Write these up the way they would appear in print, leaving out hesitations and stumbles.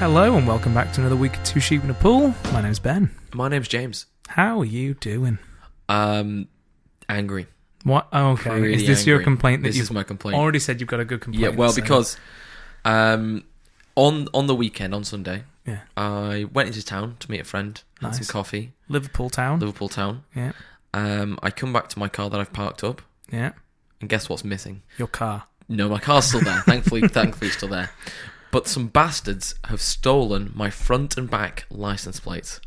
Hello and welcome back to another week of Two Sheep in a Pool. My name's Ben. My name's James. How are you doing? Angry. What? Oh, okay. Pretty is this angry. your complaint? This is my complaint. Already said you've got a good complaint. Yeah, well, so. because on the weekend, on Sunday, yeah. I went into town to meet a friend, had some coffee. Liverpool town. Yeah. I come back to my car that I've parked up. Yeah. And guess what's missing? Your car. No, my car's still there. Thankfully, it's still there. But some bastards have stolen my front and back license plates.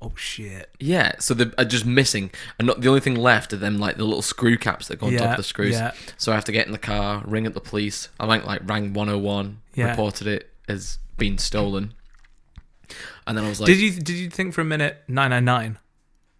Oh shit. Yeah, so they're just missing. And the only thing left are them, like, the little screw caps that go on top of the screws. Yeah. So I have to get in the car, ring up the police. I rang 101, reported it as being stolen. And then I was like... Did you think for a minute 999?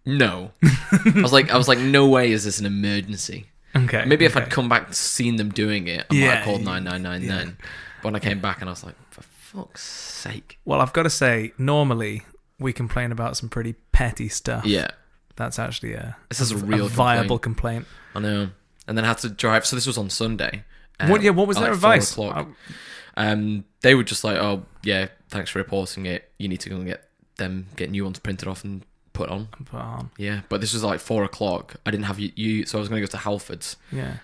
No. I was like, no way is this an emergency. Okay. Maybe if I'd come back seen them doing it, I might have called 999 then. But when I came back and I was like, for fuck's sake. Well, I've got to say, normally we complain about some pretty petty stuff. Yeah. That's actually this is a real viable complaint. I know. And then I had to drive. So this was on Sunday. What was their advice? 4 o'clock. They were just like, oh, yeah, thanks for reporting it. You need to go and get new ones printed off and put on. Yeah, but this was like 4 o'clock. I didn't have you, so I was going to go to Halfords. Yeah.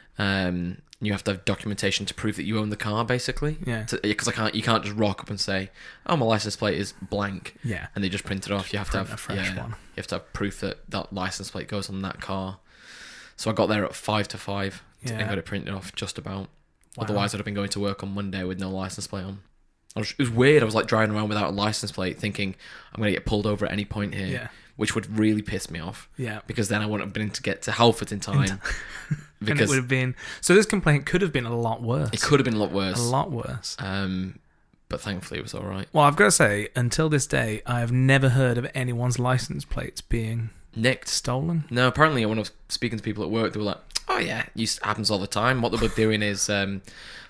You have to have documentation to prove that you own the car, basically. Yeah. Because you can't just rock up and say, oh, my license plate is blank. Yeah. And they just print it off. You have to have a fresh one. You have to have proof that license plate goes on that car. So I got there at 5 to 5 and got it printed off just about. Wow. Otherwise, I'd have been going to work on Monday with no license plate on. It was weird. I was like driving around without a license plate, thinking I'm going to get pulled over at any point here. Yeah. Which would really piss me off. Yeah. Because then I wouldn't have been able to get to Halford in time. Because and it would have been... So this complaint could have been a lot worse. It could have been a lot worse. A lot worse. But thankfully it was all right. Well, I've got to say, until this day, I have never heard of anyone's license plates being... nicked. Stolen? No, apparently when I was speaking to people at work, they were like, oh yeah, it happens all the time. What they were doing is they're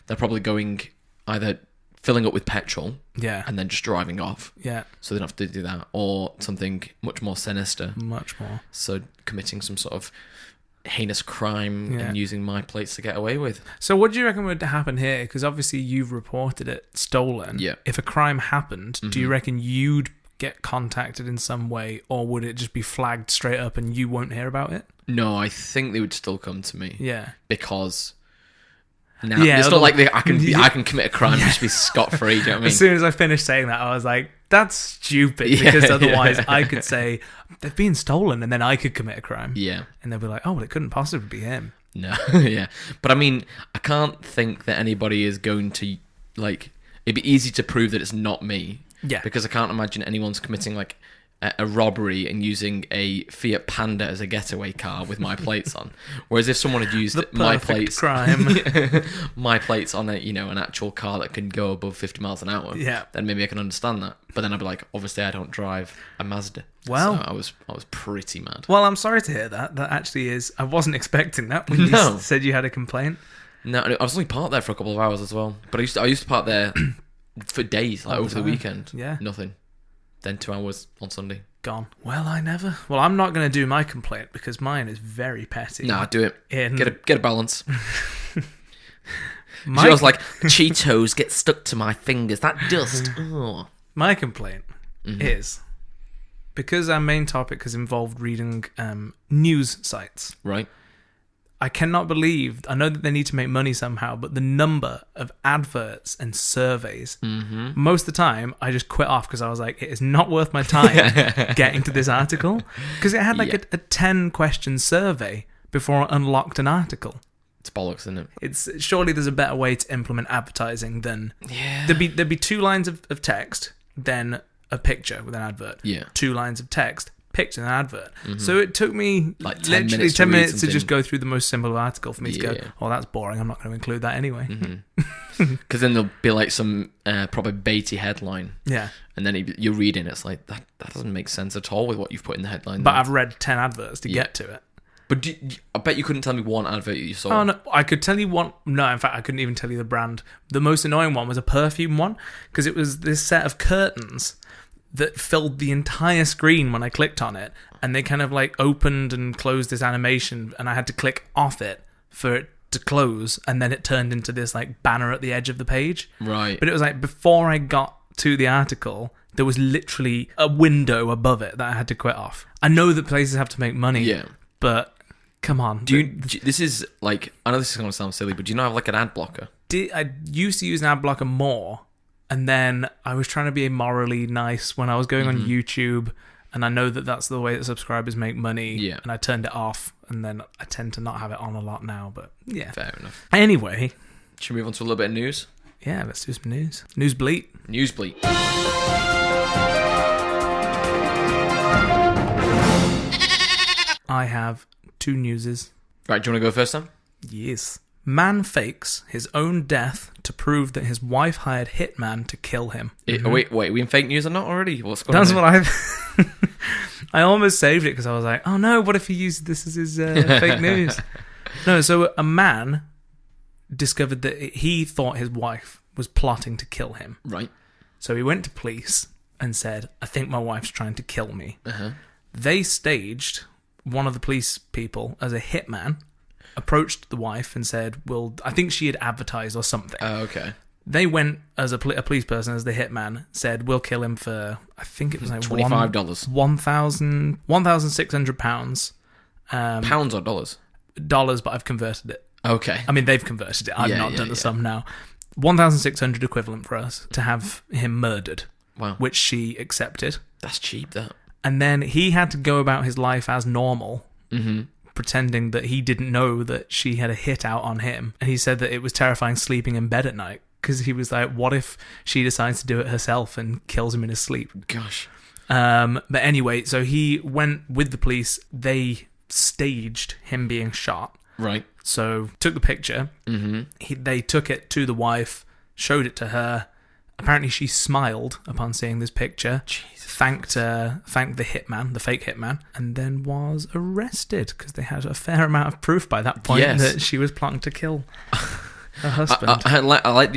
probably going either... filling up with petrol, and then just driving off, so they don't have to do that, or something much more sinister, so committing some sort of heinous crime and using my plates to get away with. So what do you reckon would happen here? Because obviously you've reported it stolen. If a crime happened, do you reckon you'd get contacted in some way, or would it just be flagged straight up and you won't hear about it? No, I think they would still come to me. Because now, it's not like I can commit a crime and just be scot-free, do you know what I mean? As soon as I finished saying that, I was like, that's stupid, because otherwise I could say, they've been stolen, and then I could commit a crime. Yeah. And they'll be like, oh, well, it couldn't possibly be him. No, yeah. But I mean, I can't think that anybody is going to, like, it'd be easy to prove that it's not me. Yeah. Because I can't imagine anyone's committing, like, a robbery and using a Fiat Panda as a getaway car with my plates on. Whereas if someone had used my plates, my plates on an actual car that can go above 50 miles an hour, then maybe I can understand that. But then I'd be like, obviously I don't drive a Mazda. Well, so I was pretty mad. Well, I'm sorry to hear that. That actually is. I wasn't expecting that when you said you had a complaint. No, I was only parked there for a couple of hours as well. But I used to park there for days, like over the weekend. Yeah, nothing. Then 2 hours on Sunday. Gone. Well, I'm not going to do my complaint because mine is very petty. Nah, do it. Get a balance. She was like, Cheetos get stuck to my fingers. That dust. Oh. My complaint is, because our main topic has involved reading news sites. Right. I cannot believe, I know that they need to make money somehow, but the number of adverts and surveys, most of the time, I just quit off because I was like, it is not worth my time getting to this article. Because it had like a 10-question survey before I unlocked an article. It's bollocks, isn't it? Surely there's a better way to implement advertising than... There'd be 2 lines of text, then a picture with an advert. Yeah. 2 lines of text, picture, and an advert. So it took me like 10 minutes to just go through the most simple article for me to go, oh, that's boring, I'm not going to include that anyway. Because then there'll be like some proper baity headline. Yeah. And then you're reading, it's like, that doesn't make sense at all with what you've put in the headline. But I've read 10 adverts to get to it. But I bet you couldn't tell me one advert you saw. Oh, no, I could tell you one. No, in fact, I couldn't even tell you the brand. The most annoying one was a perfume one, because it was this set of curtains that filled the entire screen when I clicked on it, and they kind of like opened and closed this animation, and I had to click off it for it to close, and then it turned into this like banner at the edge of the page. Right. But it was like before I got to the article, there was literally a window above it that I had to quit off. I know that places have to make money, but come on. This is like, I know this is going to sound silly, but do you not have like an ad blocker? I used to use an ad blocker more, and then I was trying to be morally nice when I was going on YouTube, and I know that that's the way that subscribers make money, and I turned it off, and then I tend to not have it on a lot now, but yeah. Fair enough. Anyway. Should we move on to a little bit of news? Yeah, let's do some news. News bleat. News bleat. I have 2 newses. Right, do you want to go first, Sam? Yes. Man fakes his own death to prove that his wife hired hitman to kill him. Wait, are we in fake news or not already? What's going on? That's what I almost saved it because I was like, oh no, what if he used this as his fake news? No, so a man discovered that he thought his wife was plotting to kill him. Right. So he went to police and said, I think my wife's trying to kill me. Uh-huh. They staged one of the police people as a hitman, approached the wife and said, well, I think she had advertised or something. Oh, okay. They went as a police person, as the hitman, said, we'll kill him for, I think it was like $25. £1,600. Pounds or dollars? Dollars, but I've converted it. Okay. I mean, they've converted it. I've not done the sum now. 1,600 equivalent for us to have him murdered. Wow. Which she accepted. That's cheap, that. And then he had to go about his life as normal, pretending that he didn't know that she had a hit out on him. And he said that it was terrifying sleeping in bed at night, because he was like, what if she decides to do it herself and kills him in his sleep? Gosh. But anyway, so he went with the police. They staged him being shot. Right. So took the picture. They took it to the wife, showed it to her. Apparently she smiled upon seeing this picture. Jesus. Thanked the hitman, the fake hitman, and then was arrested because they had a fair amount of proof by that point that she was plotting to kill her husband. I like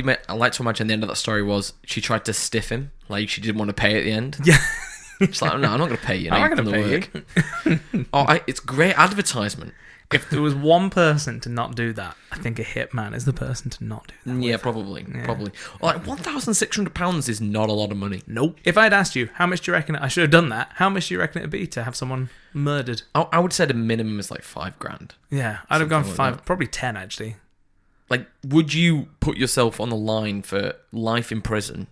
to imagine the end of that story was she tried to stiff him, like she didn't want to pay at the end. Yeah. She's like, no, I'm not going to pay you. I'm not going to pay you. It's great advertisement. If there was one person to not do that, I think a hitman is the person to not do that. Yeah, probably. Like £1,600 is not a lot of money. Nope. If I'd asked you, how much do you reckon I should have done that? How much do you reckon it'd be to have someone murdered? I would say the minimum is like $5,000. Yeah, I'd have gone for 5, probably 10 actually. Like, would you put yourself on the line for life in prison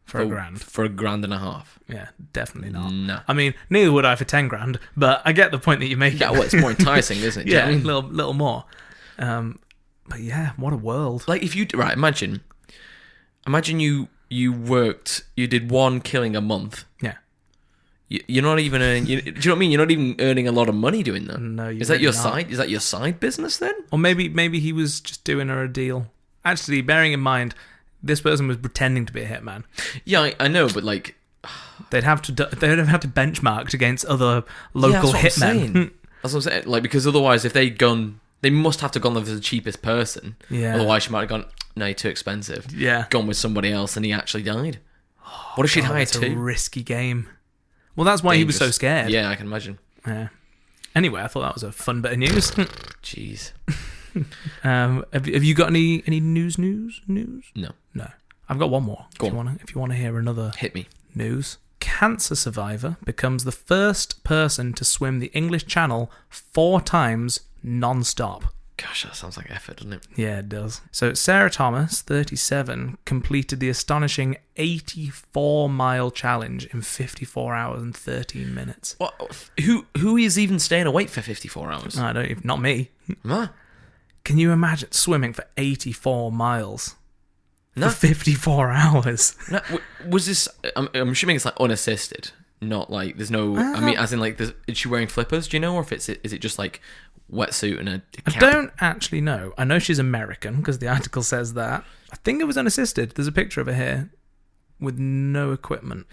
for $1,000? For $1,500? Yeah, definitely not. No. I mean, neither would I for $10,000, but I get the point that you're making. Yeah, well, it's more enticing, isn't it? Yeah, a little more. But yeah, what a world. Like, if you imagine you did one killing a month. Yeah. You're not even earning. Do you know what I mean? You're not even earning a lot of money doing that. No, is that your side? Is that your side business then? Or maybe he was just doing her a deal. Actually, bearing in mind, this person was pretending to be a hitman. Yeah, I know, but like, they'd have to benchmark against other local hitmen. That's what I'm saying. Like, because otherwise, if they'd gone, they must have to gone with the cheapest person. Yeah. Otherwise, she might have gone, no, you're too expensive. Yeah. Gone with somebody else, and he actually died. What if she'd hired two? It's a risky game. Well, that's why he was so scared. Yeah, I can imagine. Yeah. Anyway, I thought that was a fun bit of news. Jeez. Have you got any news? No. I've got one more. Go on. If you want to hear another hit me news. Cancer survivor becomes the first person to swim the English Channel 4 times non-stop. Gosh, that sounds like effort, doesn't it? Yeah, it does. So Sarah Thomas, 37, completed the astonishing 84-mile challenge in 54 hours and 13 minutes. What? Who is even staying awake for 54 hours? Not me. Huh? Can you imagine swimming for 84 miles for 54 hours? No, was this... I'm assuming it's like unassisted, not like there's no... I mean, as in like, is she wearing flippers? Do you know, or is it just like wetsuit and a cap? I don't actually know. I know she's American because the article says that. I think it was unassisted. There's a picture of her here with no equipment.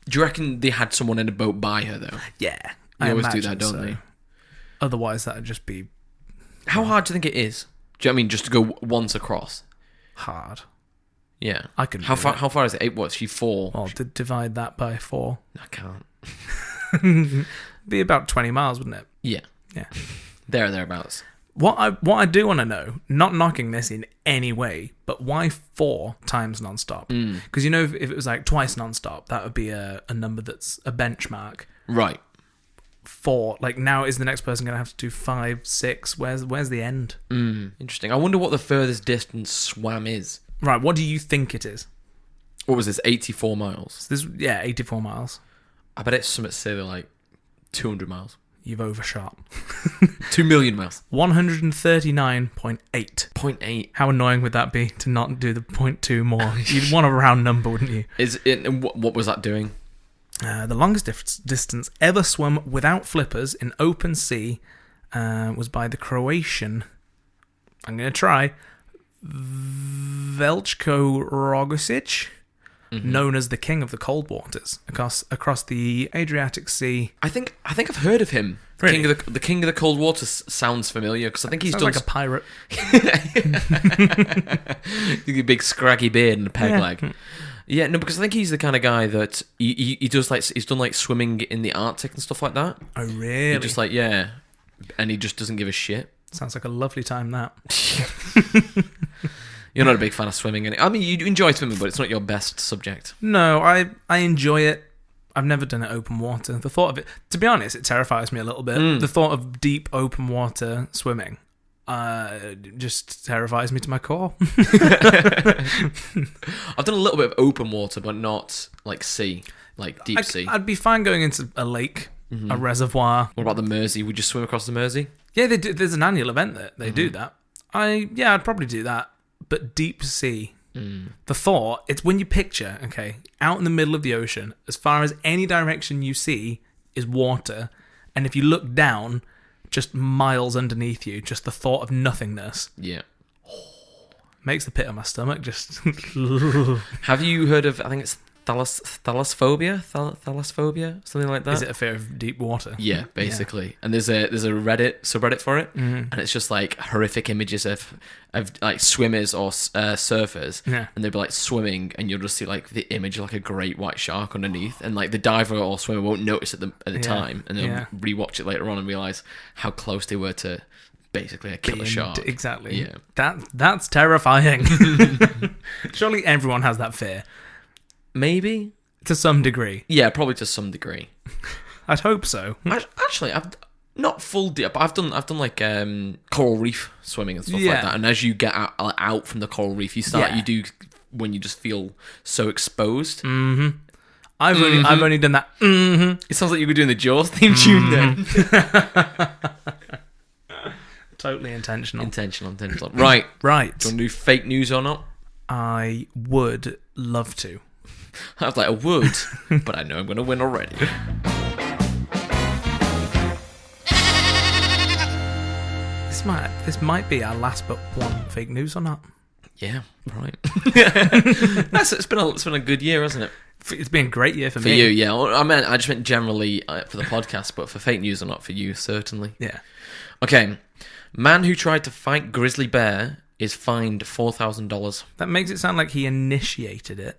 Do you reckon they had someone in a boat by her though? Yeah, they always do that, don't they? Otherwise, that'd just be... How hard do you think it is? Do you know what I mean, just to go once across? Hard. Yeah. I can. How far is it? What's she 4? Well, divide that by 4. I can't. Be about 20 miles, wouldn't it? Yeah. Yeah. Thereabouts. What I do want to know, not knocking this in any way, but why 4 times non-stop? Because if it was like twice non-stop, that would be a number that's a benchmark. Right. 4, like now is the next person going to have to do 5, 6? Where's the end? Interesting. I wonder what the furthest distance swam is. Right, what do you think it is? What was this, 84 miles? 84 miles. I bet it's something silly like 200 miles. You've overshot. 2 million miles. 139.8. 0.8. How annoying would that be to not do the 0.2 more? You'd want a round number, wouldn't you? What was that doing? The longest distance ever swum without flippers in open sea was by the Croatian, I'm going to try, Veljko Rogosic, known as the King of the Cold Waters, across the Adriatic Sea. I think I've heard of him. Really? The King of the Cold Waters sounds familiar because I think he's Sounds done like a pirate. a big scraggy beard and a peg leg. Yeah, no, because I think he's the kind of guy that he does like he's done like swimming in the Arctic and stuff like that. Oh, really? He just and he just doesn't give a shit. Sounds like a lovely time, that. You're not a big fan of swimming, I mean, you enjoy swimming, but it's not your best subject. No, I enjoy it. I've never done it open water. The thought of it, to be honest, it terrifies me a little bit. The thought of deep open water swimming just terrifies me to my core. I've done a little bit of open water, but not like sea, like deep sea. I'd be fine going into a lake, a reservoir. What about the Mersey? Would you swim across the Mersey? Yeah, they do. There's an annual event that they do that. I'd probably do that. But deep sea, the thought, it's when you picture, out in the middle of the ocean, as far as any direction you see is water, and if you look down, just miles underneath you, just the thought of nothingness. Yeah. Makes the pit of my stomach just... Have you heard of, I think it's thalassophobia, something like that? Is it a fear of deep water? Yeah, basically. Yeah. And there's a Reddit subreddit for it, and it's just like horrific images of like swimmers or surfers, and they'll be like swimming, and you'll just see like the image of like a great white shark underneath, and like the diver or swimmer won't notice at the time, and they'll rewatch it later on and realize how close they were to basically a killer shark. Exactly. Yeah. That's terrifying. Surely everyone has that fear. Maybe to some degree. Yeah, probably to some degree. I'd hope so. Actually, I've not full deep, but I've done like coral reef swimming and stuff like that. And as you get out from the coral reef, you do when you just feel so exposed. I've only done that. It sounds like you were doing the Jaws theme tune then. Totally intentional. Intentional. Right. Right. Do you want to do fake news or not? I would love to. I was like, I would, but I know I'm going to win already. This might be our last but one fake news or not. Yeah, right. It's been a good year, hasn't it? It's been a great year for me. For you, yeah. I just meant generally for the podcast, but for fake news or not, for you, certainly. Yeah. Okay. Man who tried to fight grizzly bear is fined $4,000. That makes it sound like he initiated it,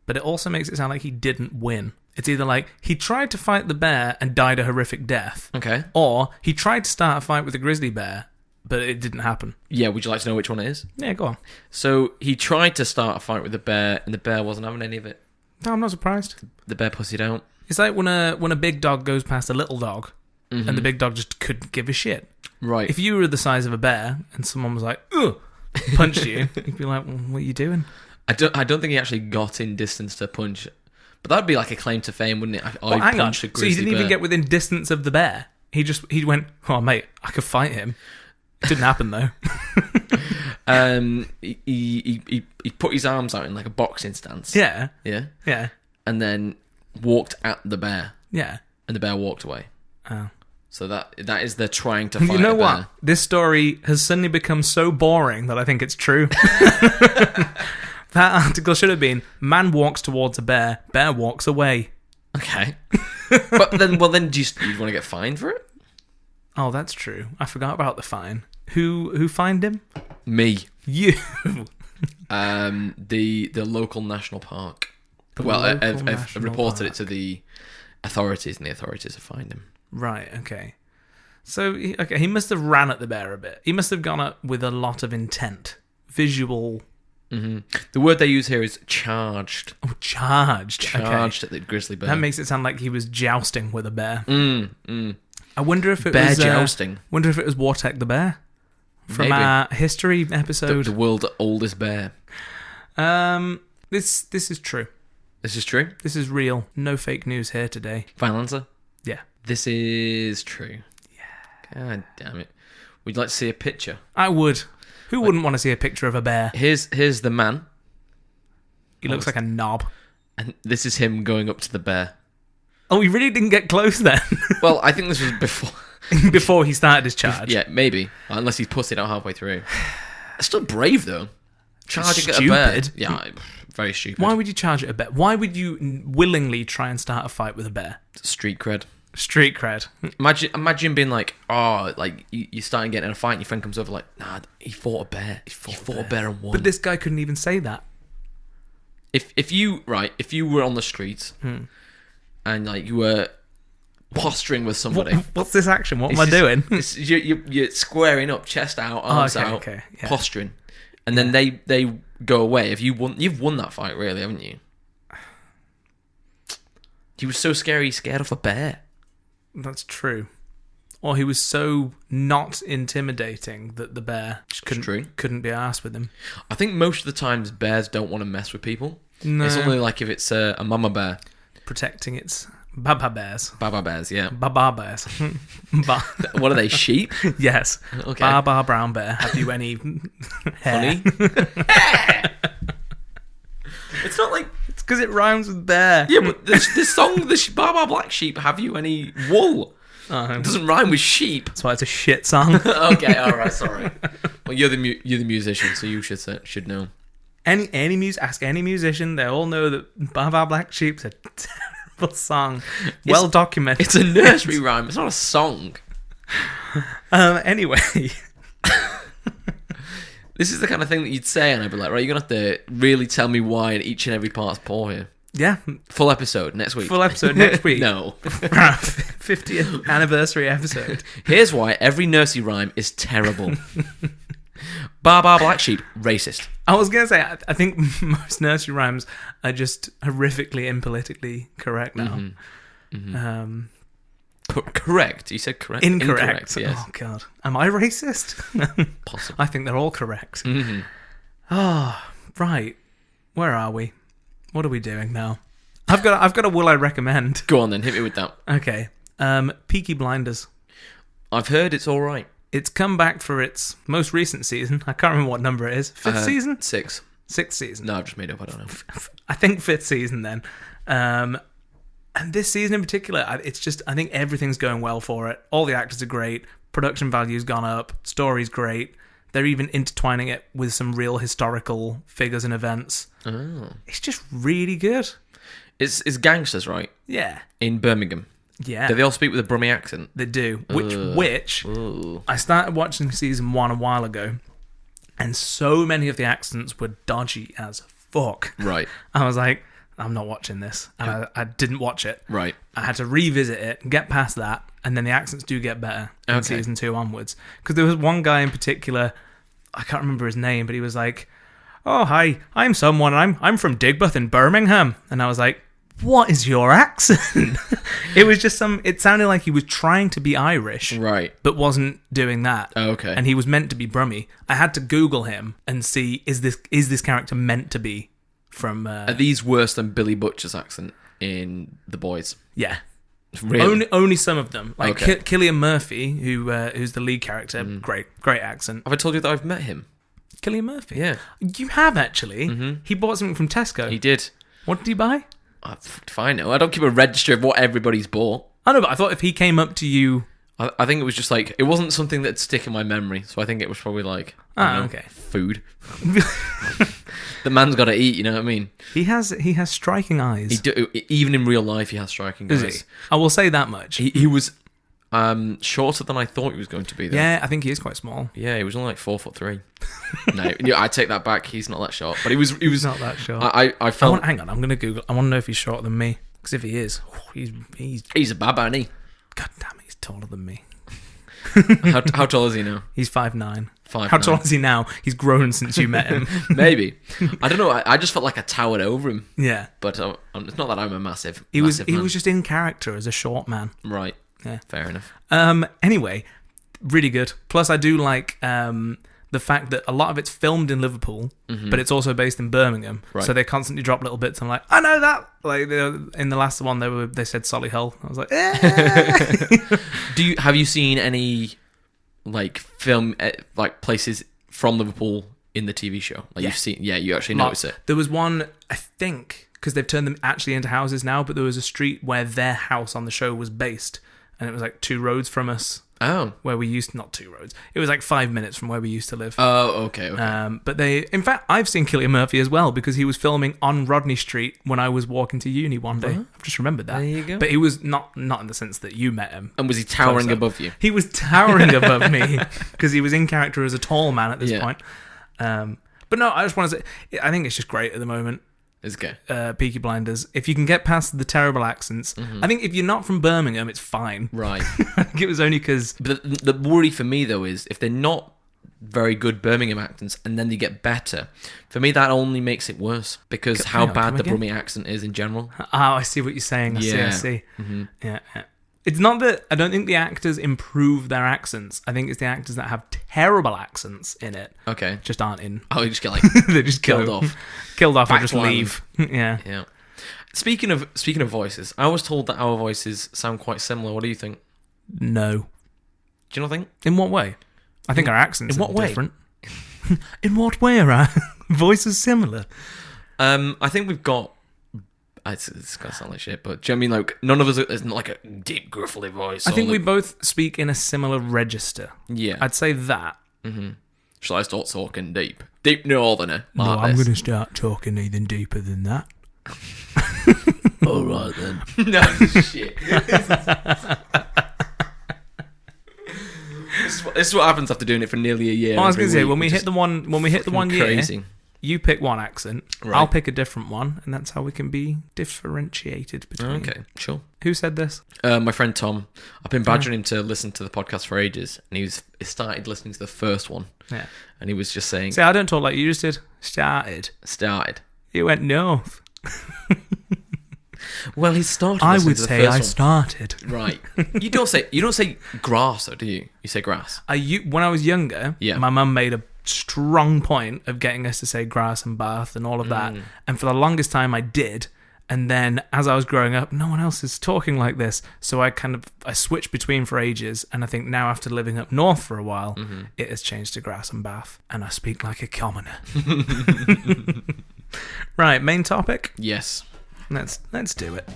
but it also makes it sound like he didn't win. It's either like he tried to fight the bear and died a horrific death, okay, or he tried to start a fight with a grizzly bear, but it didn't happen. Yeah, would you like to know which one it is? Yeah, go on. So he tried to start a fight with the bear, and the bear wasn't having any of it. No, I'm not surprised. The bear pussied out. It's like when a big dog goes past a little dog, and the big dog just couldn't give a shit. Right. If you were the size of a bear and someone was like, ugh, punched you, you'd be like, well, what are you doing? I don't think he actually got in distance to punch, but that'd be like a claim to fame, wouldn't it? Hang on. So he didn't even get within distance of the bear. He went, oh mate, I could fight him. It didn't happen though. He put his arms out in like a boxing stance. Yeah. Yeah. And then walked at the bear. Yeah. And the bear walked away. Oh. So that is the trying to fight. You know a bear. what? This story has suddenly become so boring that I think it's true. That article should have been, man walks towards a bear, bear walks away. Okay. But then do you want to get fined for it? Oh, that's true. I forgot about the fine. Who fined him? Me. You. The local national park. I've reported it to the authorities, and the authorities have fined him. Right, okay. So, he must have ran at the bear a bit. He must have gone up with a lot of intent. Visual. Mm-hmm. The word they use here is charged. Oh, charged. Charged at the grizzly bear. That makes it sound like he was jousting with a bear. I wonder if it bear was... jousting. Wonder if it was Wartek the bear. From Maybe. our history episode. The world's oldest bear. This is true. This is true? This is real. No fake news here today. Final answer? Yeah. This is true. Yeah. God damn it. Would you like to see a picture? I would. Who wouldn't want to see a picture of a bear? Here's the man. He looks like a knob. And this is him going up to the bear. Oh, he really didn't get close then? Well, I think this was before... Before he started his charge. Yeah, maybe. Unless he's pussied out halfway through. It's still brave, though. Charging at a bear. Yeah, very stupid. Why would you charge at a bear? Why would you willingly try and start a fight with a bear? Street cred. Street cred. Imagine being like, you're starting getting in a fight and your friend comes over like, nah, he fought a bear. He fought a bear and won. But this guy couldn't even say that. If you were on the streets and like you were posturing with somebody. What's this action? What am I doing? You're squaring up, chest out, arms out, posturing, and then they go away. You've won that fight, really, haven't you? He was so scary, he scared off a bear. That's true. Or he was so not intimidating that the bear just couldn't be arsed with him. I think most of the times bears don't want to mess with people. No. It's only like if it's a mama bear. Protecting its baba bears. Baba bears, yeah. Baba bears. What are they, sheep? Yes. Okay. Baba brown bear. Have you any hair? Honey? It's not like... It's because it rhymes with bear. Yeah, but this song, the Baba Black Sheep, have you any wool? It doesn't rhyme with sheep. That's why it's a shit song. Okay, alright, sorry. Well, you're the musician, so you should know. Ask any musician, they all know that Baba Black Sheep's a terrible song. Well documented. It's a nursery rhyme, it's not a song. Anyway. This is the kind of thing that you'd say, and I'd be like, right, you're going to have to really tell me why in each and every part's poor here. Yeah. Full episode next week. Full episode next week. No. 50th anniversary episode. Here's why every nursery rhyme is terrible. Baba Black Sheep, racist. I was going to say, I think most nursery rhymes are just horrifically impolitically correct now. Correct. You said correct. Incorrect. Yes. Oh, God. Am I racist? Possibly. I think they're all correct. Right. Where are we? What are we doing now? I've got a will I recommend. Go on then, hit me with that. Okay. Peaky Blinders. I've heard it's all right. It's come back for its most recent season. I can't remember what number it is. Fifth season? Sixth season. No, I've just made up. I don't know. I think fifth season then. And this season in particular, I think everything's going well for it. All the actors are great. Production value's gone up. Story's great. They're even intertwining it with some real historical figures and events. Oh. It's just really good. It's gangsters, right? Yeah. In Birmingham. Yeah. Do they all speak with a Brummie accent? They do. Which I started watching season 1 a while ago, and so many of the accents were dodgy as fuck. Right. I was like, I'm not watching this. And I didn't watch it. Right. I had to revisit it, get past that, and then the accents do get better in season 2 onwards. Because there was one guy in particular, I can't remember his name, but he was like, "Oh, hi, I'm someone, I'm from Digbeth in Birmingham." And I was like, what is your accent? It was just it sounded like he was trying to be Irish. Right. But wasn't doing that. Oh, okay. And he was meant to be Brummie. I had to Google him and see, is this character meant to be from... Are these worse than Billy Butcher's accent in The Boys? Yeah. Really? Only some of them. Like Cillian Murphy, who's the lead character, great accent. Have I told you that I've met him? Cillian Murphy? Yeah. You have, actually. Mm-hmm. He bought something from Tesco. He did. What did he buy? I know. I don't keep a register of what everybody's bought. I know, but I thought if he came up to you... I think it was just like... It wasn't something that'd stick in my memory, so I think it was probably like... okay. Food. The man's got to eat, you know what I mean? He has striking eyes. Even in real life, he has striking eyes. Is he? I will say that much. He was shorter than I thought he was going to be, though. Yeah, I think he is quite small. Yeah, he was only like 4'3". No, I take that back. He's not that short, but he was not that short. I felt. Hang on, I'm gonna Google. I want to know if he's shorter than me. Because if he is, he's a baba, isn't he? God damn it, he's taller than me. How tall is he now? He's 5'9". 5'9". How tall is he now? He's grown since you met him. Maybe. I don't know. I just felt like I towered over him. Yeah. But it's not that I'm a massive. He was man. just in character as a short man. Right. Yeah. Fair enough. Anyway, really good. Plus, I do like the fact that a lot of it's filmed in Liverpool, but it's also based in Birmingham. Right. So they constantly drop little bits. I'm like, I know that. Like in the last one, they said Solihull. I was like, Have you seen any like film like places from Liverpool in the TV show? Like you've seen? Yeah, you actually noticed it. There was one, I think, because they've turned them actually into houses now. But there was a street where their house on the show was based, and it was like 2 roads from us. Oh. Where we used... Not 2 roads. It was like 5 minutes from where we used to live. Oh, okay. But they... In fact, I've seen Cillian Murphy as well, because he was filming on Rodney Street when I was walking to uni one day. I've just remembered that. There you go. But he was not in the sense that you met him. And was he towering above you? He was towering above me, because he was in character as a tall man at this point. But no, I just want to say... I think it's just great at the moment. It's good. Peaky Blinders. If you can get past the terrible accents, I think if you're not from Birmingham, it's fine. Right. I think it was only because... But the worry for me, though, is if they're not very good Birmingham accents and then they get better, for me, that only makes it worse. Because how bad the Brummie accent is in general. Oh, I see what you're saying. I see. Mm-hmm. Yeah. It's not that... I don't think the actors improve their accents. I think it's the actors that have terrible accents in it. Okay. Just aren't in. Oh, you just get like... they just killed off. Killed off or just leave. Yeah. Yeah. Speaking of voices, I was told that our voices sound quite similar. What do you think? No. Do you not think? In what way? I think our accents are different. In what way are our voices similar? I think we've got... It's gonna sound like shit, but do you know what I mean? Like, none of us is not like a deep, gruffly voice. I think we both speak in a similar register. Yeah. I'd say that. Mm-hmm. Shall I start talking deep? Deep northerner. No, I'm going to start talking even deeper than that. All right, then. No, shit. This is what happens after doing it for nearly a year. Well, I was going to say, when we hit the one year... Crazy. You pick one accent, right. I'll pick a different one, and that's how we can be differentiated between. Okay, sure. Who said this? My friend Tom. I've been badgering him to listen to the podcast for ages, and he started listening to the first one. Yeah. And he was just saying... See, I don't talk like you just did. Started. You went north. Well, he started. I would say I started. Right. You don't say grass, though, do you? You say grass. When I was younger, my mum made a strong point of getting us to say grass and bath and all of that, and for the longest time I did, and then as I was growing up, no one else is talking like this, so I switched between for ages, and I think now after living up north for a while, it has changed to grass and bath, and I speak like a commoner. Right, main topic? Yes. Let's do it.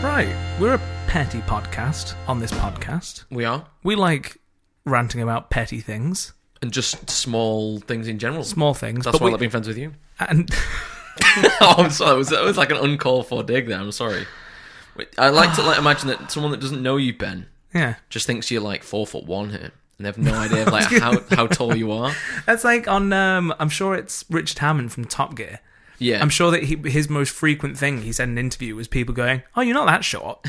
Right, we're a petty podcast on this podcast. We are. We like ranting about petty things. And just small things in general. Small things. That's why I love being friends with you. And oh, I'm sorry. That was like an uncalled for dig there. I'm sorry. I like to imagine that someone that doesn't know you, Ben, just thinks you're like 4'1" here. And they have no idea of like how tall you are. That's like on, I'm sure it's Richard Hammond from Top Gear. Yeah. I'm sure that his most frequent thing he said in an interview was people going, "Oh, you're not that short."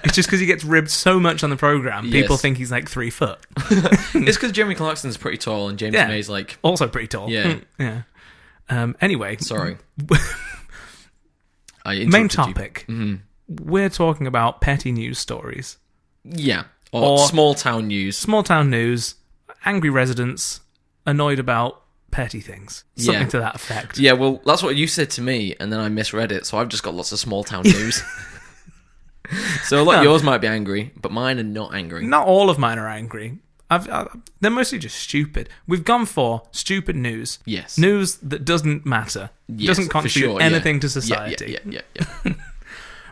It's just because he gets ribbed so much on the programme, people think he's like 3 foot. It's because Jeremy Clarkson's pretty tall and James May's like... also pretty tall. Yeah. Yeah. Anyway. Sorry. Main topic. Mm-hmm. We're talking about petty news stories. Yeah. Or small town news. Small town news. Angry residents annoyed about petty things. Something to that effect. Yeah, well, that's what you said to me, and then I misread it, so I've just got lots of small town news. So a lot of yours might be angry, but mine are not angry. Not all of mine are angry. They're mostly just stupid. We've gone for stupid news. Yes. News that doesn't matter. Doesn't contribute anything to society. Yeah.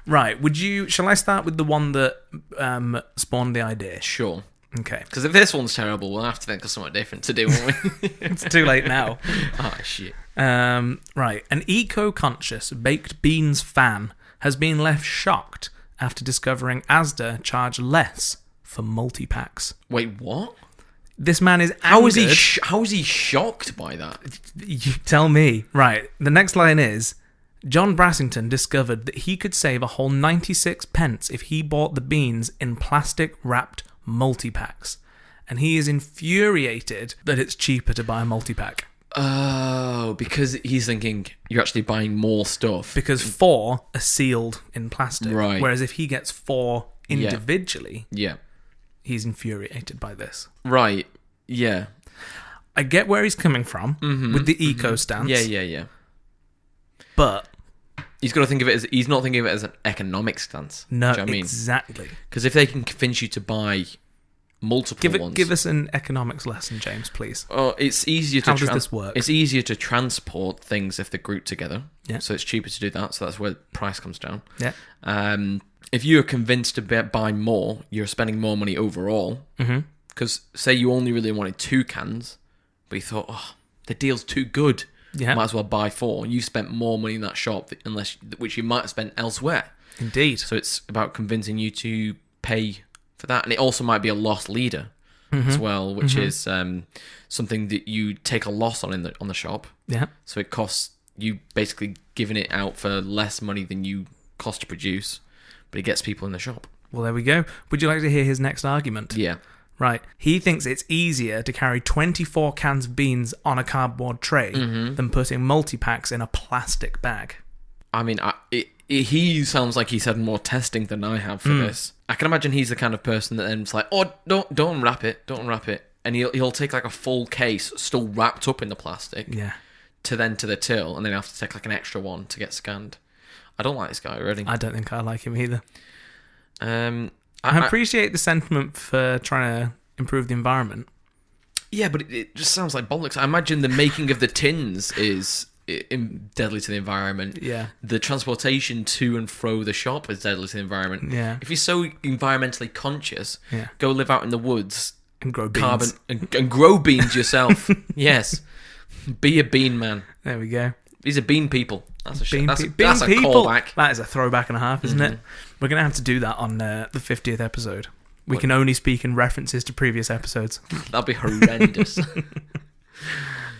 Right, shall I start with the one that spawned the idea? Sure. Okay. Because if this one's terrible, we'll have to think of something different to do, won't we? It's too late now. Oh, shit. Right, an eco-conscious baked beans fan has been left shocked after discovering Asda charge less for multi-packs. Wait, what? This man is angered. How is he shocked by that? You tell me. Right, the next line is, John Brassington discovered that he could save a whole 96 pence if he bought the beans in plastic-wrapped multi-packs. And he is infuriated that it's cheaper to buy a multi-pack. Oh, because he's thinking you're actually buying more stuff. Because 4 are sealed in plastic. Right. Whereas if he gets 4 individually, yeah, he's infuriated by this. Right, yeah. I get where he's coming from with the eco stance. Yeah. But he's got to think of it as, he's not thinking of it as an economic stance. No, do you know what I mean? Exactly. Because if they can convince you to buy multiple ones... Give us an economics lesson, James, please. Oh, it's easier to... How does this work? It's easier to transport things if they're grouped together. Yeah. So it's cheaper to do that, so that's where the price comes down. Yeah. If you're convinced to buy more, you're spending more money overall. Because say you only really wanted 2 cans, but you thought, oh, the deal's too good. Yeah. Might as well buy 4. You've spent more money in that shop, which you might have spent elsewhere. Indeed. So it's about convincing you to pay for that. And it also might be a loss leader as well, which is something that you take a loss on on the shop. Yeah. So it costs you basically giving it out for less money than you cost to produce, but it gets people in the shop. Well, there we go. Would you like to hear his next argument? Yeah. Right. He thinks it's easier to carry 24 cans of beans on a cardboard tray than putting multi-packs in a plastic bag. I mean, he sounds like he's had more testing than I have for this. I can imagine he's the kind of person that then's like, oh, don't unwrap it. And he'll take like a full case still wrapped up in the plastic to the till, and then have to take like an extra one to get scanned. I don't like this guy already. I don't think I like him either. I appreciate the sentiment for trying to improve the environment. Yeah, but it just sounds like bollocks. I imagine the making of the tins is deadly to the environment. Yeah. The transportation to and fro the shop is deadly to the environment. Yeah. If you're so environmentally conscious, go live out in the woods and grow beans. And grow beans yourself. Yes. Be a bean man. There we go. These are bean people. That's a people. Callback. That is a throwback and a half, isn't it? We're going to have to do that on the 50th episode. We can only speak in references to previous episodes. That'll be horrendous.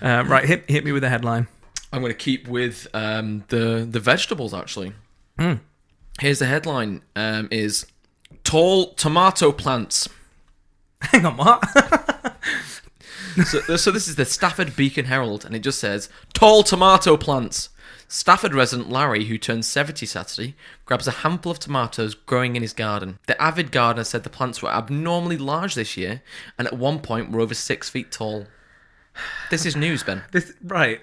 Right, hit me with the headline. I'm going to keep with the vegetables, actually. Here's the headline. Is tall tomato plants. Hang on, what? So this is the Stafford Beacon Herald, and it just says, tall tomato plants. Stafford resident Larry, who turns 70 Saturday, grabs a handful of tomatoes growing in his garden. The avid gardener said the plants were abnormally large this year, and at one point were over 6 feet tall. This is news, Ben. Right.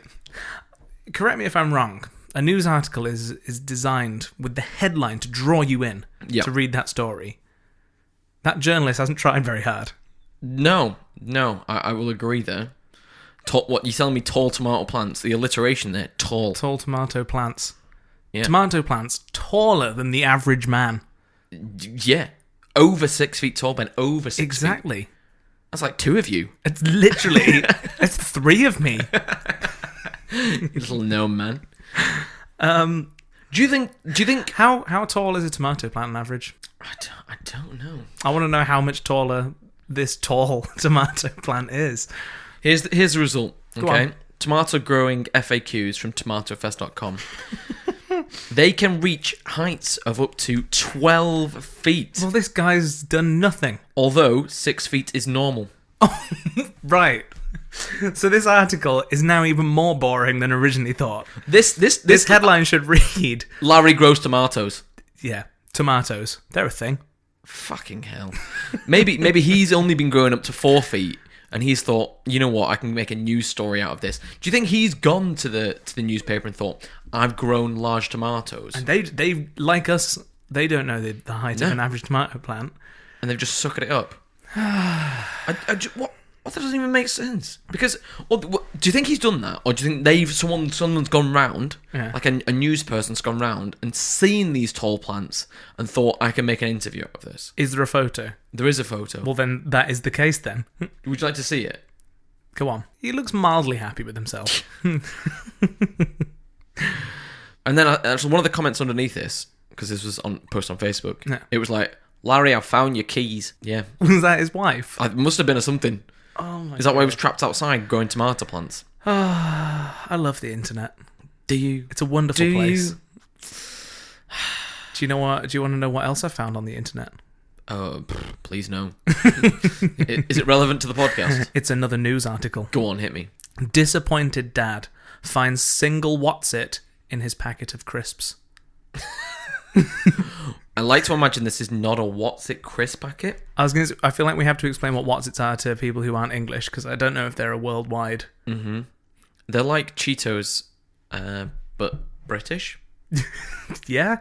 Correct me if I'm wrong. A news article is designed with the headline to draw you in to read that story. That journalist hasn't tried very hard. No, I will agree there. What, you telling me tall tomato plants? The alliteration there, tall. Tall tomato plants. Yeah. Tomato plants taller than the average man. Yeah. Over 6 feet tall, Ben. Over 6 feet. Exactly. That's like 2 of you. It's literally, it's 3 of me. You little gnome man. Do you think how tall is a tomato plant on average? I don't know. I want to know how much taller this tall tomato plant is. Here's the result. Okay, on. Tomato growing FAQs from tomatofest.com. They can reach heights of up to 12 feet. Well, this guy's done nothing. Although 6 feet is normal. Oh, right. So this article is now even more boring than originally thought. This headline should read: Larry grows tomatoes. Yeah, tomatoes. They're a thing. Fucking hell. Maybe he's only been growing up to 4 feet, and he's thought, you know what, I can make a news story out of this. Do you think he's gone to the newspaper and thought, I've grown large tomatoes? And they like us, they don't know the height of an average tomato plant, and they've just sucked it up. What that doesn't even make sense. Because do you think he's done that, or do you think someone's gone round, like a news person's gone round and seen these tall plants and thought, I can make an interview out of this? Is there a photo? There is a photo. Well, then that is the case. Then would you like to see it? Go on. He looks mildly happy with himself. And then actually one of the comments underneath this, because this was posted on Facebook, it was like, Larry, I found your keys. Yeah. Was that his wife? It must have been something. Oh my Is that why he was trapped outside growing tomato plants? I love the internet. Do you? It's a wonderful place. Do you know what? Do you want to know what else I found on the internet? Oh, please no. Is it relevant to the podcast? It's another news article. Go on, hit me. Disappointed dad finds single What's-It in his packet of crisps. I like to imagine this is not a What's-It crisp packet. I feel like we have to explain what What's-Its are to people who aren't English, because I don't know if they're a worldwide. Mm-hmm. They're like Cheetos, but British. Yeah.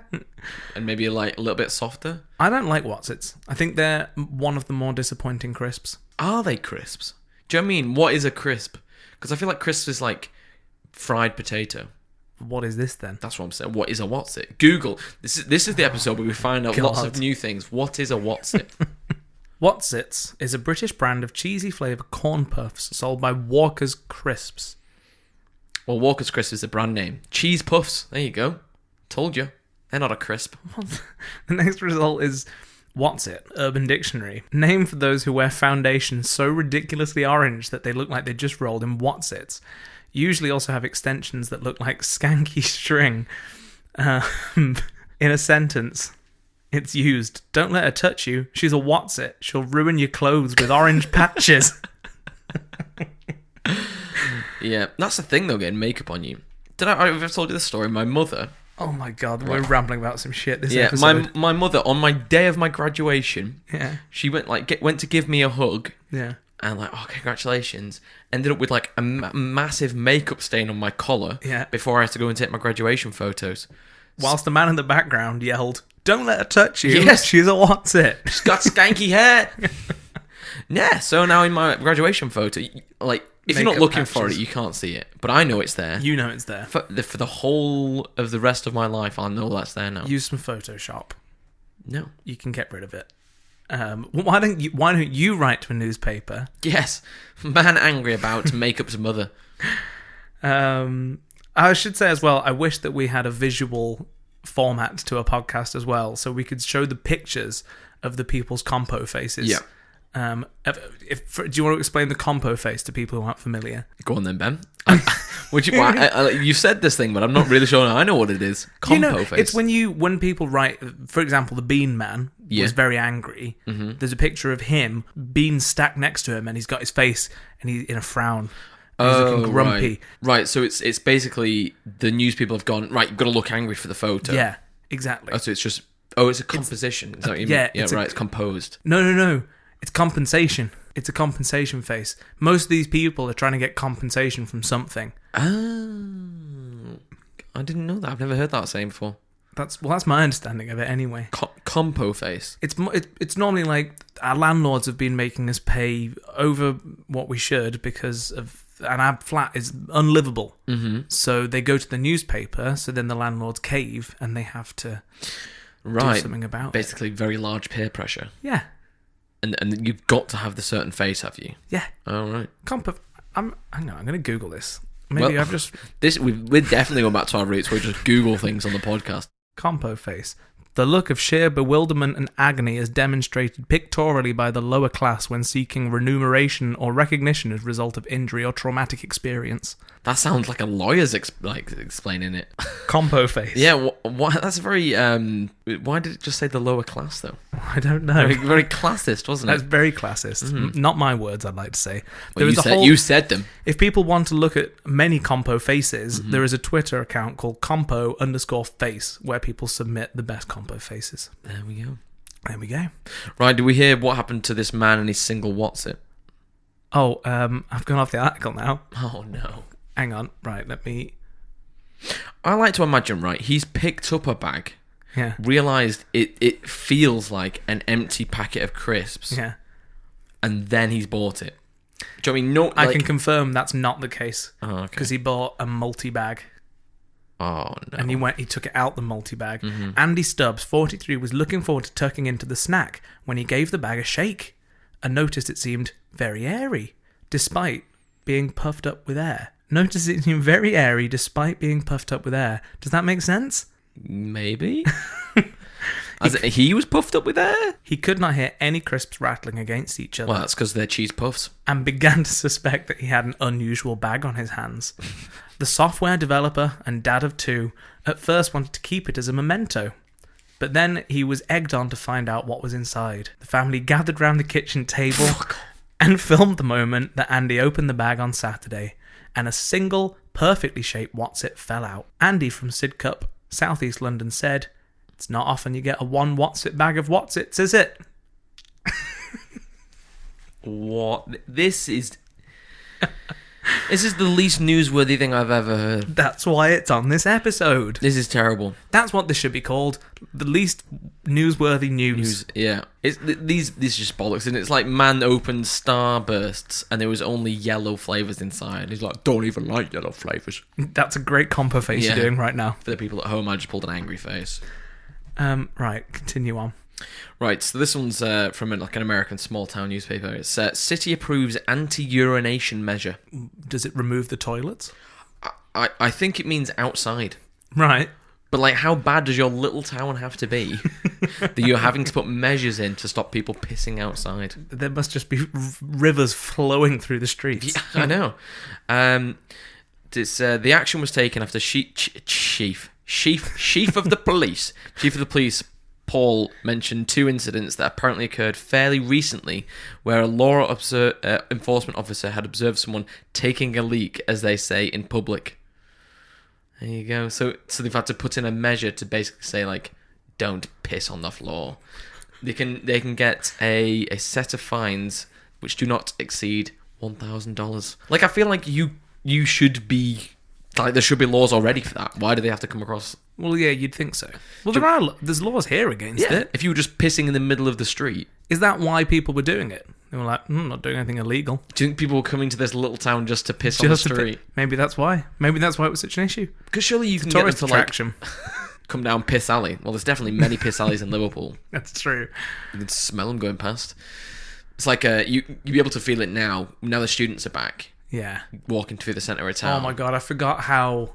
And maybe like a little bit softer. I don't like What's-Its. I think they're one of the more disappointing crisps. Are they crisps? Do you know what I mean? What is a crisp? Because I feel like crisps is like fried potato. What is this then? That's what I'm saying. What is a What's-It? Google. This is the episode where we find out lots of new things. What is a What's-It? What's-Its is a British brand of cheesy flavour corn puffs sold by Walker's Crisps. Well, Walker's Crisps is the brand name. Cheese puffs. There you go. Told you. They're not a crisp. The next result is What's-It? Urban Dictionary. Name for those who wear foundation so ridiculously orange that they look like they just rolled in What's-Its. Usually also have extensions that look like skanky string. In a sentence, it's used. Don't let her touch you. She's a What's-It. She'll ruin your clothes with orange patches. Yeah, that's the thing though, getting makeup on you. I've told you this story. My mother... Oh my god, we're rambling about some shit this episode. my mother, on my day of my graduation, yeah, she went to give me a hug. Yeah. And like, oh, congratulations. Ended up with like a massive makeup stain on my collar. Yeah. Before I had to go and take my graduation photos. Whilst the man in the background yelled, "Don't let her touch you. Yes. She's a What's-It. She's got skanky hair." Yeah, so now in my graduation photo, like, if Makeup you're not looking patches. for it, you can't see it. But I know it's there. You know it's there. For the whole of the rest of my life, I'll know that's there now. Use some Photoshop. No. You can get rid of it. Why don't you write to a newspaper? Yes. Man angry about makeup's mother. I should say as well, I wish that we had a visual format to a podcast as well, so we could show the pictures of the people's compo faces. Yeah. Do you want to explain the compo face to people who aren't familiar? Go on then, Ben. You've said this thing, but I'm not really sure I know what it is. Compo face. It's when people write, for example, the Bean Man was very angry. Mm-hmm. There's a picture of him, beans stacked next to him, and he's got his face, and he's in a frown. He's looking grumpy. Right, so it's basically the news people have gone, right, you've got to look angry for the photo. Yeah, exactly. Oh, so it's just, it's a composition. Is that what you mean? It's composed. No. It's compensation. It's a compensation face. Most of these people are trying to get compensation from something. Oh, I didn't know that. I've never heard that saying before. That's my understanding of it anyway. Compo face. It's normally like our landlords have been making us pay over what we should and our flat is unlivable. Mm-hmm. So they go to the newspaper, so then the landlords cave and they have to do something about Basically, very large peer pressure. Yeah. And you've got to have the certain face, have you? Yeah. Oh, right. I'm going to Google this. Maybe I've just... We're definitely going back to our roots. We just Google things on the podcast. Compo face. The look of sheer bewilderment and agony is demonstrated pictorially by the lower class when seeking remuneration or recognition as a result of injury or traumatic experience. That sounds like a lawyer's explaining it. Compo face. Yeah, that's very... why did it just say the lower class, though? I don't know. Very classist, wasn't it? That's very classist. Mm-hmm. Not my words, I'd like to say. Well, you said them. If people want to look at many compo faces, there is a Twitter account called compo_face where people submit the best compo faces. There we go. Right, do we hear what happened to this man and his single What's-It? Oh, I've gone off the article now. Oh, no. Hang on. Right, let me... I like to imagine, right, he's picked up a bag, realised it feels like an empty packet of crisps, and then he's bought it. Do you know what I mean? I can confirm that's not the case. Oh, okay. Because he bought a multi-bag. Oh, no. And he took it out the multi-bag. Mm-hmm. Andy Stubbs, 43, was looking forward to tucking into the snack when he gave the bag a shake and noticed it seemed very airy, despite being puffed up with air. Notice it seemed very airy despite being puffed up with air. Does that make sense? Maybe. He was puffed up with air? He could not hear any crisps rattling against each other. Well, that's because they're cheese puffs. And began to suspect that he had an unusual bag on his hands. The software developer and dad of two at first wanted to keep it as a memento. But then he was egged on to find out what was inside. The family gathered round the kitchen table and filmed the moment that Andy opened the bag on Saturday, and a single, perfectly shaped What's-It fell out. Andy from Sidcup, South East London, said, "It's not often you get a one What's-It bag of What's-Its, is it?" What? This is the least newsworthy thing I've ever heard. That's why it's on this episode. This is terrible. That's what this should be called. The least newsworthy news. Yeah. This is just bollocks. And it's like man opened Starbursts and there was only yellow flavours inside. He's like, don't even like yellow flavours. That's a great compo face you're doing right now. For the people at home, I just pulled an angry face. Right, continue on. Right, so this one's from an American small-town newspaper. It's City approves anti-urination measure. Does it remove the toilets? I think it means outside. Right. But, like, how bad does your little town have to be that you're having to put measures in to stop people pissing outside? There must just be rivers flowing through the streets. Yeah, I know. The action was taken after Chief of the police, Paul, mentioned two incidents that apparently occurred fairly recently where a law enforcement officer had observed someone taking a leak, as they say, in public. There you go. So they've had to put in a measure to basically say, like, don't piss on the floor. They can get a set of fines which do not exceed $1,000. Like, I feel like you should be... Like, there should be laws already for that. Why do they have to come across... Well, yeah, you'd think so. Well, there's laws here against it. If you were just pissing in the middle of the street. Is that why people were doing it? They were like, not doing anything illegal. Do you think people were coming to this little town just to piss on the street? Maybe that's why. Maybe that's why it was such an issue. Because surely you can get them to, attraction. Come down Piss Alley. Well, there's definitely many piss alleys in Liverpool. That's true. You can smell them going past. It's like you'd be able to feel it now. Now the students are back. Yeah. Walking through the centre of town. Oh my God, I forgot how...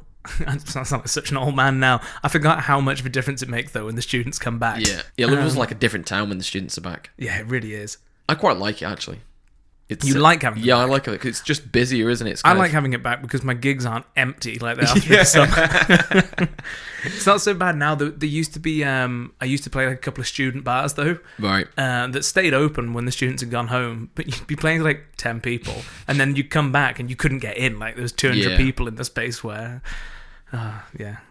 I sound like such an old man now. I forgot how much of a difference it makes, though, when the students come back. Yeah, Liverpool's like a different town when the students are back. Yeah, it really is. I quite like it, actually. You like having it back? I like it, because it's just busier, isn't it? I like having it back because my gigs aren't empty like they are through the summer. It's not so bad now. There used to be... I used to play like a couple of student bars, though. Right. That stayed open when the students had gone home. But you'd be playing to like 10 people. And then you'd come back and you couldn't get in. Like, there was 200 people in the space where...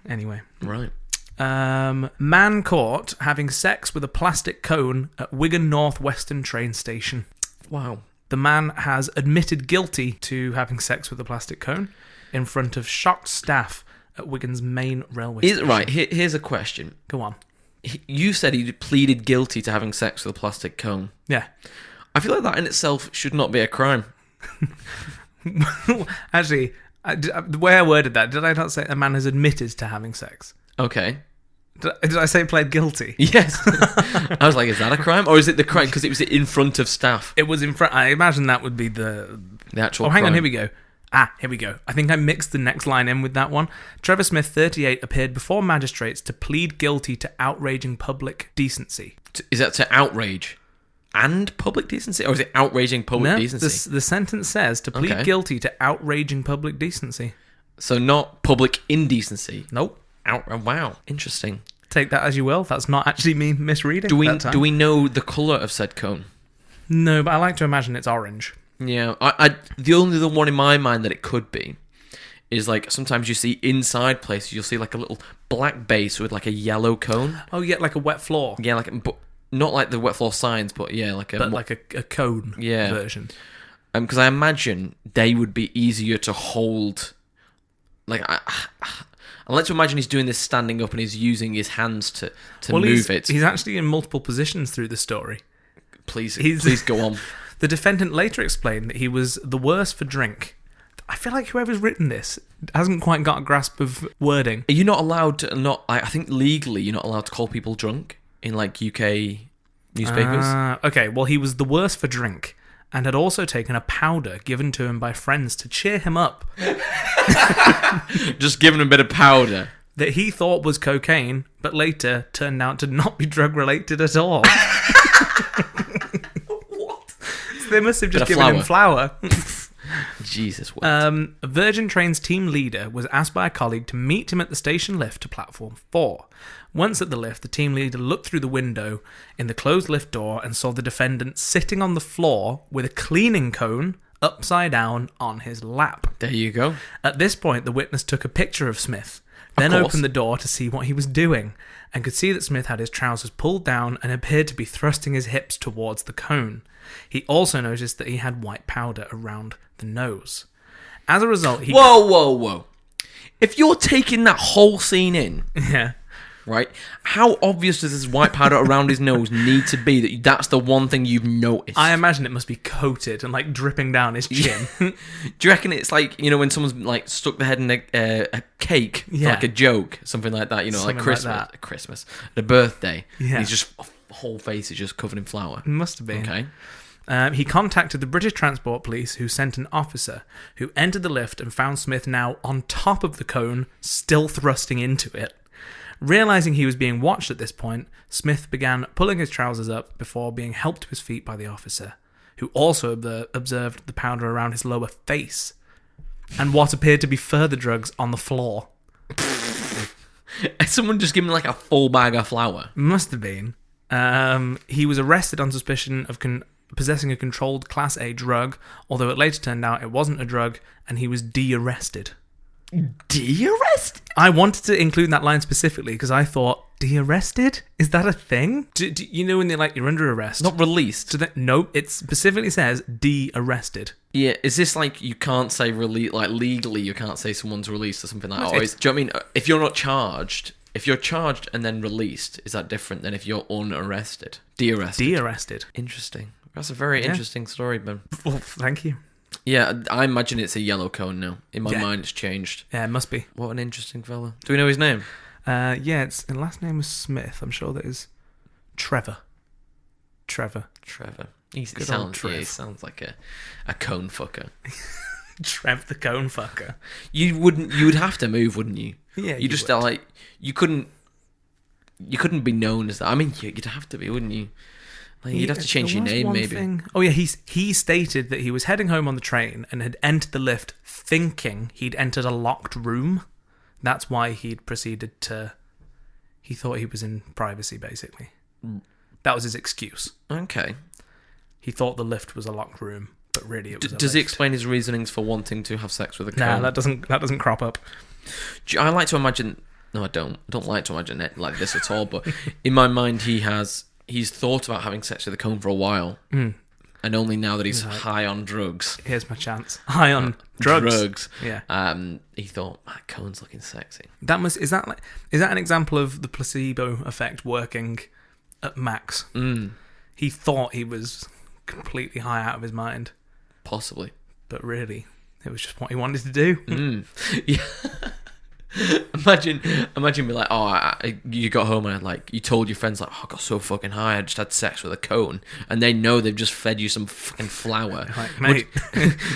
anyway. Right. Man caught having sex with a plastic cone at Wigan North Western train station. Wow. The man has admitted guilty to having sex with a plastic cone in front of shocked staff at Wigan's main railway station. Right, here's a question. Go on. You said he pleaded guilty to having sex with a plastic cone. Yeah. I feel like that in itself should not be a crime. Actually... the way I worded that, did I not say a man has admitted to having sex? Okay. Did I say pled guilty? Yes. I was like, is that a crime? Or is it the crime because it was in front of staff? It was in front. I imagine that would be the actual hang crime. on, here we go. Here we go. I think I mixed the next line in with that one. Trevor Smith, 38, appeared before magistrates to plead guilty to outraging public decency. Is that to outrage? And public decency? Or is it outraging public decency? The sentence says to plead guilty to outraging public decency. So not public indecency? Nope. Wow. Interesting. Take that as you will. That's not actually me misreading. Do we know the colour of said cone? No, but I like to imagine it's orange. Yeah. The only one in my mind that it could be is like sometimes you see inside places, you'll see like a little black base with like a yellow cone. Oh, yeah, like a wet floor. Yeah, but not like the wet floor signs, but yeah, like a cone version. Because I imagine they would be easier to hold. Like I like to imagine he's doing this standing up and he's using his hands to move it. He's actually in multiple positions through the story. Please go on. The defendant later explained that he was the worse for drink. I feel like whoever's written this hasn't quite got a grasp of wording. Are you not allowed to? I think legally you're not allowed to call people drunk in like UK newspapers. Okay, well he was the worse for drink and had also taken a powder given to him by friends to cheer him up. Just giving him a bit of powder. That he thought was cocaine, but later turned out to not be drug-related at all. What? So they must have just given him flour. Jesus. A Virgin Trains team leader was asked by a colleague to meet him at the station lift to platform 4. Once at the lift, the team leader looked through the window in the closed lift door and saw the defendant sitting on the floor with a cleaning cone upside down on his lap. There you go. At this point, the witness took a picture of Smith, then opened the door to see what he was doing, and could see that Smith had his trousers pulled down and appeared to be thrusting his hips towards the cone. He also noticed that he had white powder around the nose. As a result, he... Whoa. If you're taking that whole scene in... Yeah. Right? How obvious does this white powder around his nose need to be that that's the one thing you've noticed? I imagine it must be coated and like dripping down his chin. Do you reckon it's like, when someone's like stuck their head in a cake, like a joke, something like that, something like Christmas, at a birthday, and he's just, whole face is just covered in flour. Must have been. Okay. He contacted the British Transport Police, who sent an officer who entered the lift and found Smith now on top of the cone, still thrusting into it. Realising he was being watched at this point, Smith began pulling his trousers up before being helped to his feet by the officer, who also observed the powder around his lower face and what appeared to be further drugs on the floor. Someone just gave him like a full bag of flour. Must have been. He was arrested on suspicion of possessing a controlled Class A drug, although it later turned out it wasn't a drug, and he was de-arrested. De-arrested? I wanted to include that line specifically because I thought, de-arrested? Is that a thing? Do when they're like, you're under arrest? Not released. No, it specifically says de-arrested. Yeah, is this like you can't say legally you can't say someone's released or something like that? Or do you know what I mean? If you're not charged, if you're charged and then released, is that different than if you're unarrested? De-arrested. De-arrested. Interesting. That's a very interesting story, Ben. Well, thank you. Yeah, I imagine it's a yellow cone now. In my mind, it's changed. Yeah, it must be. What an interesting fella. Do we know his name? His last name was Smith. I'm sure that is Trevor. He sounds like a cone fucker. Trev the cone fucker. You would have to move, wouldn't you? Yeah, you just like you couldn't be known as that. I mean, you'd have to be, wouldn't you? Like, you'd have to change your name, maybe. Oh yeah, he stated that he was heading home on the train and had entered the lift thinking he'd entered a locked room. That's why he'd proceeded to... He thought he was in privacy, basically. That was his excuse. Okay. He thought the lift was a locked room, but really it was Does he explain his reasonings for wanting to have sex with a cone? No, that doesn't crop up. I like to imagine... No, I don't. I don't like to imagine it like this at all, but in my mind he's thought about having sex with a cone for a while, and only now that he's high on drugs. Here's my chance. High on drugs. Yeah. He thought, that cone's looking sexy. Is that an example of the placebo effect working at max? He thought he was completely high out of his mind. Possibly. But really, it was just what he wanted to do. Yeah. Imagine be like, you got home and you told your friends I got so fucking high, I just had sex with a cone, and they know they've just fed you some fucking flour. Like, mate,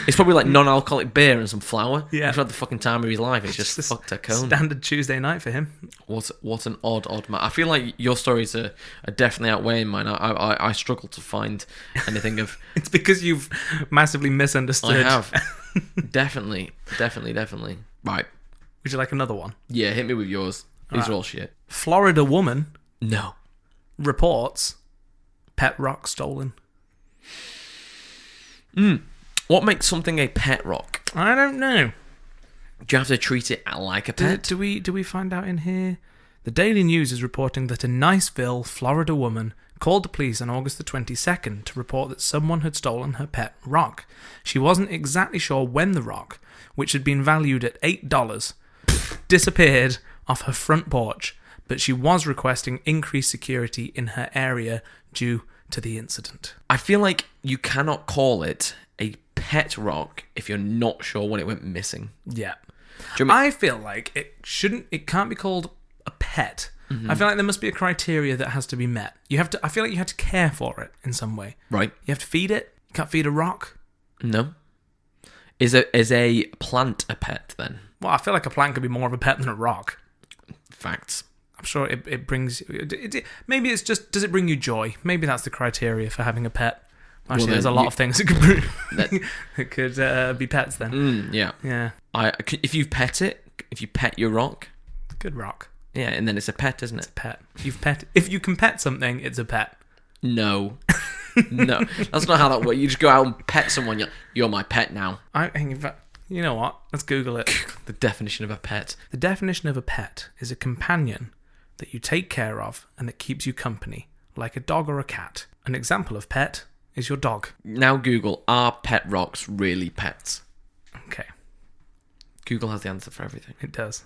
it's probably like non-alcoholic beer and some flour. Yeah, he's had the fucking time of his life. He's just fucked a cone. Standard Tuesday night for him. What an odd man. I feel like your stories are definitely outweighing mine. I struggle to find anything of. It's because you've massively misunderstood. I have. Definitely. Right. Would you like another one? Yeah, hit me with yours. These are all shit. Florida woman reports pet rock stolen. What makes something a pet rock? I don't know. Do you have to treat it like a pet? Do we find out in here? The Daily News is reporting that a Niceville, Florida woman called the police on August the 22nd to report that someone had stolen her pet rock. She wasn't exactly sure when the rock, which had been valued at $8, disappeared off her front porch, but she was requesting increased security in her area due to the incident. I feel like you cannot call it a pet rock if you're not sure when it went missing. Yeah. I feel like it can't be called a pet. Mm-hmm. I feel like there must be a criteria that has to be met. I feel like you have to care for it in some way. Right. You have to feed it. You can't feed a rock. No. Is a plant a pet then? Well, I feel like a plant could be more of a pet than a rock. Facts. I'm sure it brings... maybe it's just... Does it bring you joy? Maybe that's the criteria for having a pet. Actually, there's a lot of things that could be pets then. Yeah. Yeah. If you pet your rock... Good rock. Yeah, and then it's a pet, isn't it? It's a pet. If you can pet something, it's a pet. No. No. That's not how that works. You just go out and pet someone, you're my pet now. You know what? Let's Google it. The definition of a pet. The definition of a pet is a companion that you take care of and that keeps you company, like a dog or a cat. An example of pet is your dog. Now Google, are pet rocks really pets? Okay. Google has the answer for everything. It does.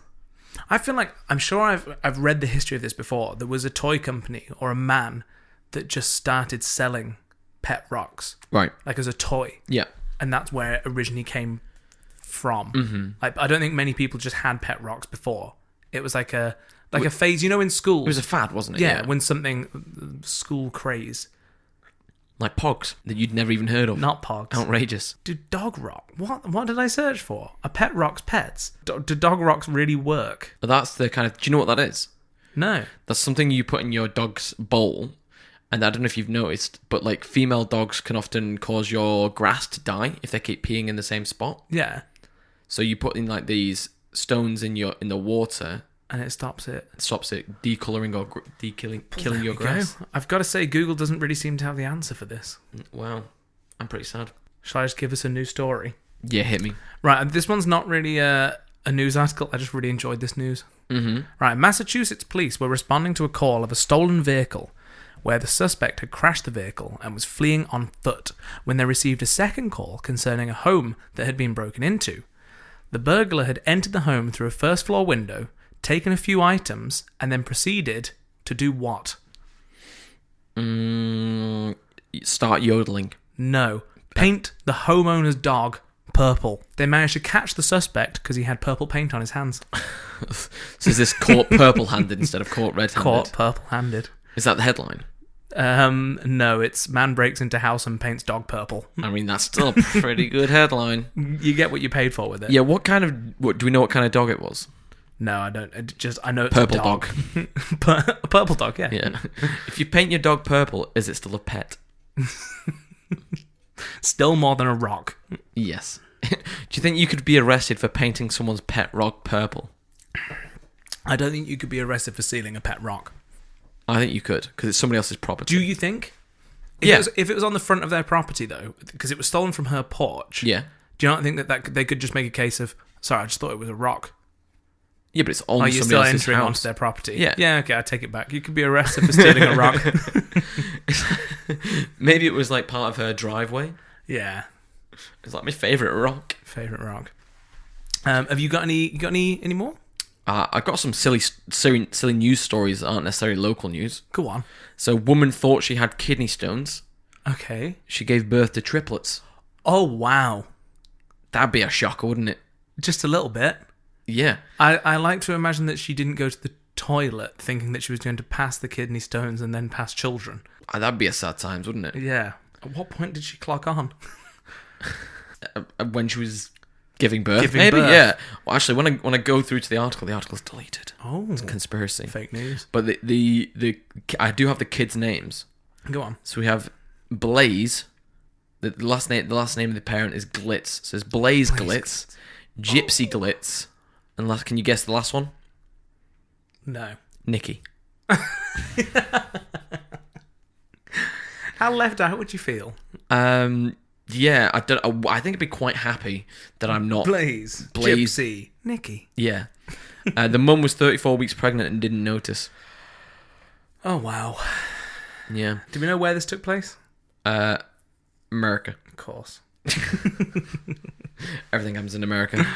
I feel like, I'm sure I've read the history of this before. There was a toy company or a man that just started selling pet rocks. Right. Like as a toy. Yeah. And that's where it originally came from. Mm-hmm. Like, I don't think many people just had pet rocks before. It was like a phase, in school. It was a fad, wasn't it? Yeah, when something, school craze. Like pogs that you'd never even heard of. Not pogs. Outrageous. Do dog rock? What did I search for? Are pet rocks pets? Do dog rocks really work? But that's the kind of... Do you know what that is? No. That's something you put in your dog's bowl. And I don't know if you've noticed, but like female dogs can often cause your grass to die if they keep peeing in the same spot. Yeah. So you put in like these stones in the water, and it stops it. Stops it decoloring or killing your grass. Go. I've got to say, Google doesn't really seem to have the answer for this. Wow, I'm pretty sad. Shall I just give us a new story? Yeah, hit me. Right, this one's not really a news article. I just really enjoyed this news. Mm-hmm. Right, Massachusetts police were responding to a call of a stolen vehicle where the suspect had crashed the vehicle and was fleeing on foot when they received a second call concerning a home that had been broken into. The burglar had entered the home through a first-floor window, taken a few items, and then proceeded to do what? Start yodeling. No. Paint the homeowner's dog purple. They managed to catch the suspect because he had purple paint on his hands. So is this caught purple-handed instead of caught red-handed? Caught purple-handed. Is that the headline? No, it's man breaks into house and paints dog purple. I mean, that's still a pretty good headline. You get what you paid for with it. Yeah, do we know what kind of dog it was? No, I don't. I know it's purple a dog. A purple dog, yeah. Yeah. If you paint your dog purple, is it still a pet? Still more than a rock. Yes. Do you think you could be arrested for painting someone's pet rock purple? I don't think you could be arrested for stealing a pet rock. I think you could, because it's somebody else's property. Do you think? If it was on the front of their property, though, because it was stolen from her porch. Yeah. Do you not think that they could just make a case of, sorry, I just thought it was a rock? Yeah, but it's on somebody else's house. You're still entering onto their property. Yeah. Yeah, okay, I take it back. You could be arrested for stealing a rock. Maybe it was like part of her driveway. Yeah. It's like my favourite rock. Favourite rock. Have you got any more? I've got some silly news stories that aren't necessarily local news. Go on. So, woman thought she had kidney stones. Okay. She gave birth to triplets. Oh, wow. That'd be a shocker, wouldn't it? Just a little bit. Yeah. I like to imagine that she didn't go to the toilet thinking that she was going to pass the kidney stones and then pass children. That'd be a sad times, wouldn't it? Yeah. At what point did she clock on? When she was giving birth, maybe. Birth. Yeah. Well, actually, when I go through to the article's deleted. Oh, it's a conspiracy. Fake news. But the I do have the kids' names. Go on. So we have Blaze. The last name of the parent is Glitz. So it's Blaze Glitz, Gypsy Glitz, and can you guess the last one? No. Nikki. How left out would you feel? Yeah, I think I'd be quite happy that I'm not Blaze, Gypsy, Nikki. Yeah. The mum was 34 weeks pregnant and didn't notice. Oh wow. Yeah. Do we know where this took place? America. Of course. Everything happens in America.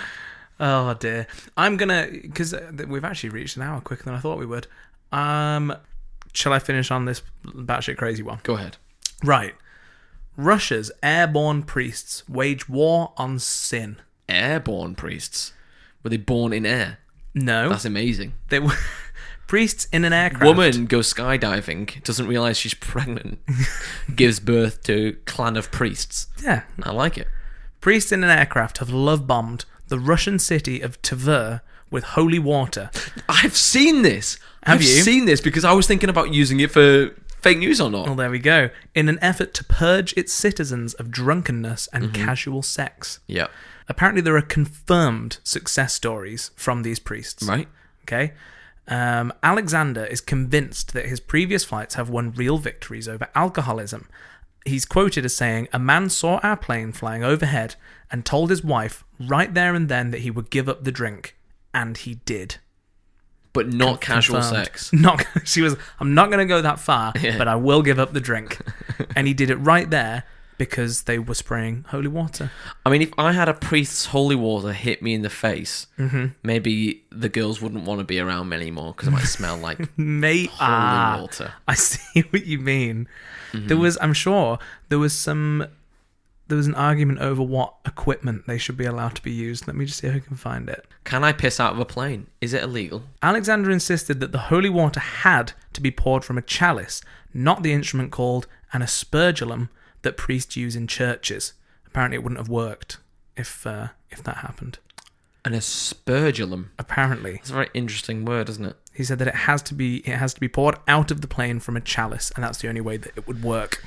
Oh dear. I'm gonna, because we've actually reached an hour quicker than I thought we would. Shall I finish on this batshit crazy one? Go ahead. Right. Russia's airborne priests wage war on sin. Airborne priests? Were they born in air? No. That's amazing. They were priests in an aircraft. Woman goes skydiving, doesn't realise she's pregnant, gives birth to clan of priests. Yeah. I like it. Priests in an aircraft have love-bombed the Russian city of Tver with holy water. I've seen this. Have you? I've seen this because I was thinking about using it for fake news or not. Well, there we go. In an effort to purge its citizens of drunkenness and casual sex. Yeah. Apparently there are confirmed success stories from these priests. Right. Okay. Alexander is convinced that his previous flights have won real victories over alcoholism. He's quoted as saying, "A man saw our plane flying overhead and told his wife right there and then that he would give up the drink. And he did." But not casual sex. She was, "I'm not going to go that far, but I will give up the drink." And he did it right there because they were spraying holy water. I mean, if I had a priest's holy water hit me in the face, maybe the girls wouldn't want to be around me anymore because it might smell like holy water. I see what you mean. There was, I'm sure, there was an argument over what equipment they should be allowed to be used. Let me just see if I can find it. Can I piss out of a plane? Is it illegal? Alexander insisted that the holy water had to be poured from a chalice, not the instrument called an aspergillum that priests use in churches. Apparently it wouldn't have worked if that happened. An aspergillum? Apparently. It's a very interesting word, isn't it? He said that it has to be poured out of the plane from a chalice, and that's the only way that it would work.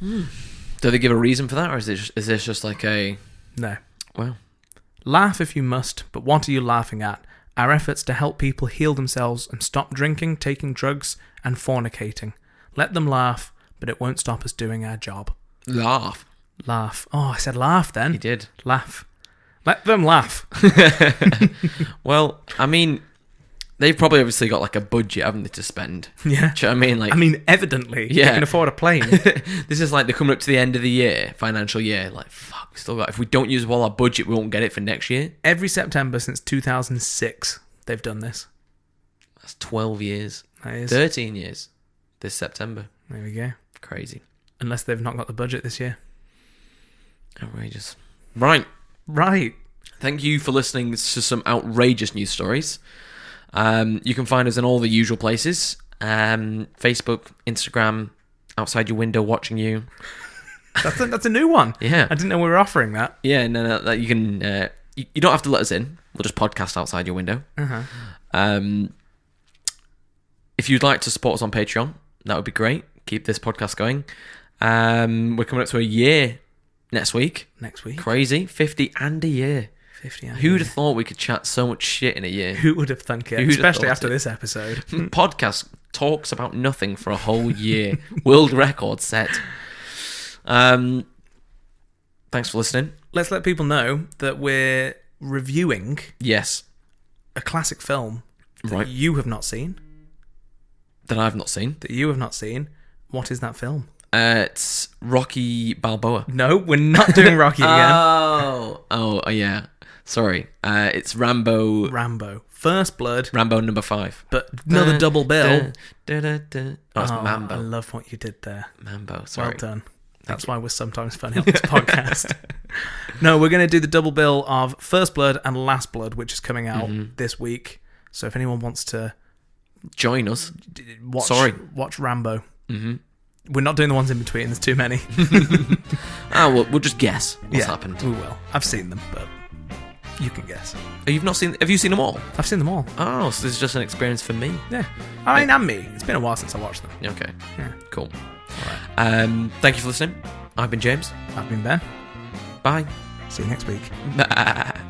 Do they give a reason for that, or is this just like a... No. Well. Laugh if you must, but what are you laughing at? Our efforts to help people heal themselves and stop drinking, taking drugs, and fornicating. Let them laugh, but it won't stop us doing our job. Laugh? Laugh. Oh, I said laugh then. He did. Laugh. Let them laugh. Well, I mean... They've probably obviously got like a budget, haven't they, to spend? Yeah. Do you know what I mean? Like, evidently. Yeah. They can afford a plane. This is like they're coming up to the end of the year, financial year. Like, fuck, we still got... If we don't use all our budget, we won't get it for next year. Every September since 2006, they've done this. That's 12 years. That is. 13 years this September. There we go. Crazy. Unless they've not got the budget this year. Outrageous. Right. Thank you for listening to some outrageous news stories. You can find us in all the usual places. Facebook, Instagram, outside your window watching you. That's a new one. Yeah. I didn't know we were offering that. Yeah, no, you can... you don't have to let us in. We'll just podcast outside your window. If you'd like to support us on Patreon, that would be great. Keep this podcast going. We're coming up to a year next week. Crazy. 50 and a year. Who would have thought we could chat so much shit in a year? Who would have thunk it? Especially after this episode. Podcast talks about nothing for a whole year. World record set. Thanks for listening. Let's let people know that we're reviewing a classic film that you have not seen. That I've not seen. That you have not seen. What is that film? It's Rocky Balboa. No, we're not doing Rocky again. Oh, yeah. Sorry. It's Rambo. First Blood. Rambo number 5. But another double bill. It's Mambo. I love what you did there. Mambo, sorry. Well done. That's why we're sometimes funny on this podcast. No, we're going to do the double bill of First Blood and Last Blood, which is coming out this week. So if anyone wants to... join us. Watch Rambo. We're not doing the ones in between. There's too many. We'll just guess what's happened. We will. I've seen them, but you can guess. You've not seen... Have you seen them all? I've seen them all. Oh, so this is just an experience for me. Yeah. I mean, and me. It's been a while since I watched them. Okay. Yeah. Cool. All right. Thank you for listening. I've been James. I've been Ben. Bye. See you next week. Bye.